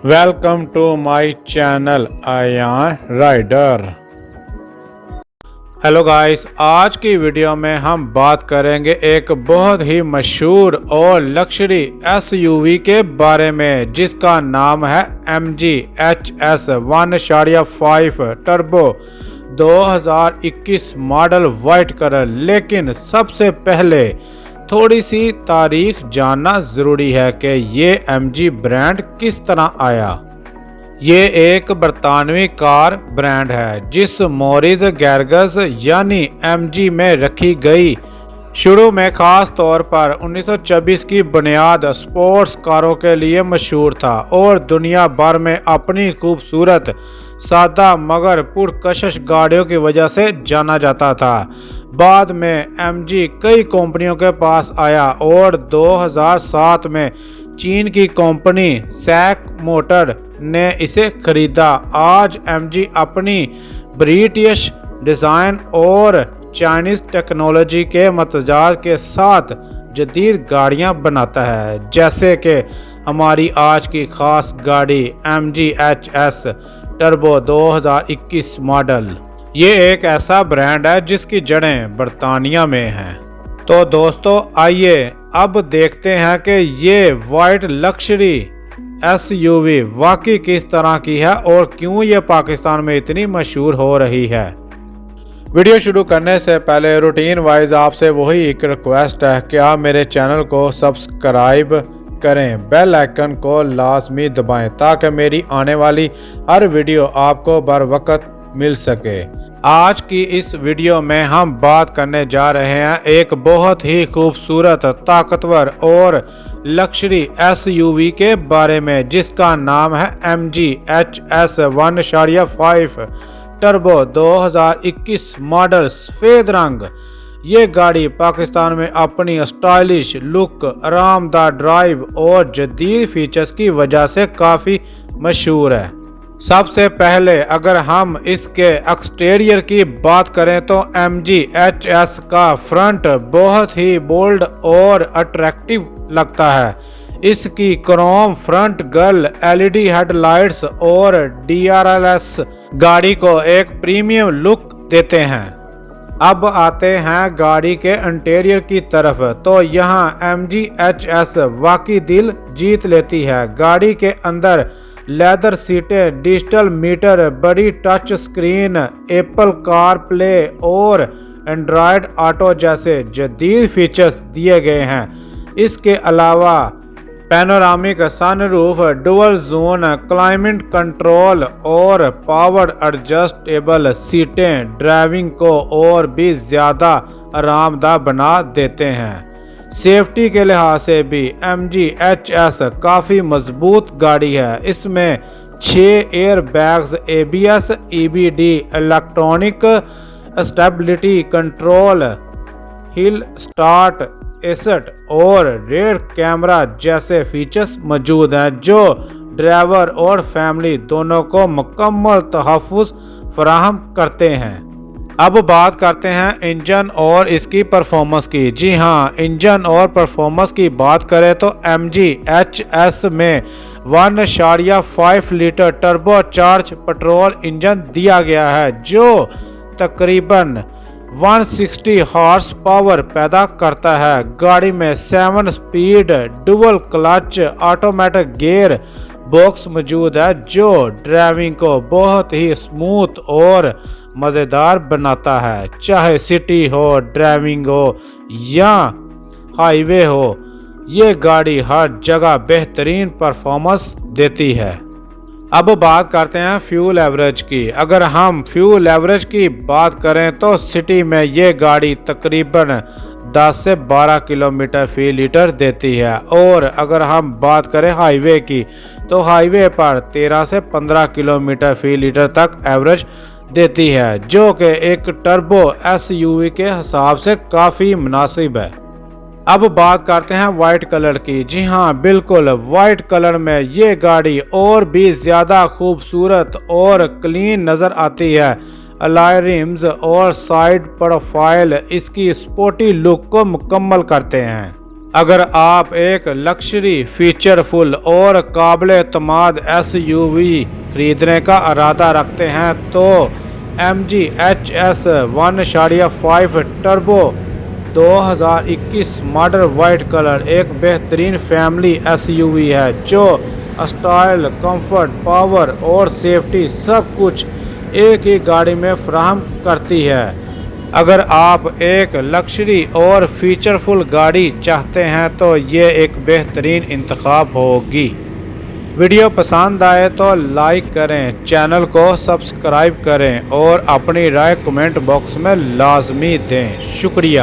Welcome to my channel Ayan Rider. Hello guys, आज की video में हम बात करेंगे एक बहुत ही मशहूर और लग्जरी एसयूवी के बारे में जिसका नाम है MG HS 1.5 turbo 2021 model white colour. लेकिन सबसे पहले थोड़ी सी तारीख जानना ज़रूरी है कि ये MG ब्रांड किस तरह आया। ये एक बरतानवी कार ब्रांड है जिस मॉरिस गैरगस यानी MG में रखी गई। शुरू में ख़ास तौर पर 1926 की बुनियाद स्पोर्ट्स कारों के लिए मशहूर था और दुनिया भर में अपनी खूबसूरत सादा मगर पुरकशिश गाड़ियों की वजह से जाना जाता था। बाद में MG कई कंपनियों के पास आया और 2007 में चीन की कंपनी सैक मोटर ने इसे खरीदा। आज MG अपनी ब्रिटिश डिज़ाइन और चाइनीज़ टेक्नोलॉजी के मतजाज के साथ जदीद गाड़ियां बनाता है, जैसे कि हमारी आज की ख़ास गाड़ी MG HS टर्बो 2021 मॉडल। ये एक ऐसा ब्रांड है जिसकी जड़ें बरतानिया में हैं। तो दोस्तों आइए अब देखते हैं कि ये वाइट लग्जरी एसयूवी वाकई किस तरह की है और क्यों ये पाकिस्तान में इतनी मशहूर हो रही है। वीडियो शुरू करने से पहले रूटीन वाइज आपसे वही एक रिक्वेस्ट है कि आप मेरे चैनल को सब्सक्राइब करें, बेल आइकन को लाजमी दबाएं ताकि मेरी आने वाली हर वीडियो आपको बर वक्त मिल सके। आज की इस वीडियो में हम बात करने जा रहे हैं एक बहुत ही खूबसूरत, ताकतवर और लग्जरी एसयूवी के बारे में जिसका नाम है MG HS 1.5 टर्बो 2021 मॉडल सफ़ेद रंग। ये गाड़ी पाकिस्तान में अपनी स्टाइलिश लुक, आरामदायक ड्राइव और जदीद फीचर्स की वजह से काफ़ी मशहूर है। सबसे पहले अगर हम इसके एक्सटीरियर की बात करें तो MG HS का फ्रंट बहुत ही बोल्ड और अट्रैक्टिव लगता है। इसकी Chrome front girl LED headlights और DRLS गाड़ी को एक प्रीमियम लुक देते हैं। अब आते हैं गाड़ी के इंटीरियर की तरफ, तो यहाँ MG HS वाकई दिल जीत लेती है। गाड़ी के अंदर लेदर सीटें, डिजिटल मीटर, बड़ी touch screen, Apple car play और एंड्रॉयड ऑटो जैसे जदीद फीचर्स दिए गए हैं। इसके अलावा panoramic sunroof, dual zone climate control और पावर एडजस्टेबल सीटें ड्राइविंग को और भी ज़्यादा आरामदायक बना देते हैं। सेफ्टी के लिहाज से भी MG HS काफ़ी मजबूत गाड़ी है। इसमें 6 air bags, ABS, EBD, electronic stability control, hill start asset और रेयर कैमरा जैसे फीचर्स मौजूद हैं जो ड्राइवर और फैमिली दोनों को मुकम्मल तहफ़्फ़ुज़ फराहम करते हैं। अब बात करते हैं इंजन और इसकी परफॉर्मेंस की। जी हाँ, इंजन और परफॉर्मेंस की बात करें तो MG HS में 1.5 litre turbo charge petrol engine दिया गया है जो तकरीबन 160 हॉर्स पावर पैदा करता है। गाड़ी में 7 speed dual clutch automatic gear box मौजूद है जो ड्राइविंग को बहुत ही स्मूथ और मज़ेदार बनाता है। चाहे सिटी हो, ड्राइविंग हो या हाईवे हो, ये गाड़ी हर जगह बेहतरीन परफॉर्मेंस देती है। अब बात करते हैं फ्यूल एवरेज की। अगर हम फ्यूल एवरेज की बात करें तो सिटी में ये गाड़ी तकरीबन 10 से 12 किलोमीटर फी लीटर देती है और अगर हम बात करें हाईवे की तो हाईवे पर 13 से 15 किलोमीटर फी लीटर तक एवरेज देती है, जो कि एक टर्बो एसयूवी के हिसाब से काफ़ी मुनासिब है। अब बात करते हैं वाइट कलर की। जी हाँ, बिल्कुल वाइट कलर में ये गाड़ी और भी ज़्यादा खूबसूरत और क्लीन नज़र आती है। अलॉय रिम्स और साइड प्रोफाइल इसकी स्पोर्टी लुक को मुकम्मल करते हैं। اگر آپ ایک لکشری فیچر فل اور قابل اعتماد SUV خریدنے کا ارادہ رکھتے ہیں تو MG HS 1.5 turbo 2021 model white colour ایک بہترین فیملی SUV ہے جو اسٹائل، کمفرٹ، پاور اور سیفٹی سب کچھ ایک ہی گاڑی میں فراہم کرتی ہے۔ اگر آپ ایک لکشری اور فیچر فل گاڑی چاہتے ہیں تو یہ ایک بہترین انتخاب ہوگی۔ ویڈیو پسند آئے تو لائک کریں، چینل کو سبسکرائب کریں اور اپنی رائے کمنٹ باکس میں لازمی دیں۔ شکریہ۔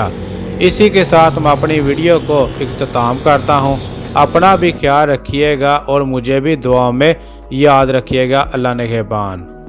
اسی کے ساتھ میں اپنی ویڈیو کو اختتام کرتا ہوں۔ اپنا بھی خیال رکھیے گا اور مجھے بھی دعا میں یاد رکھیے گا۔ اللہ نگہبان۔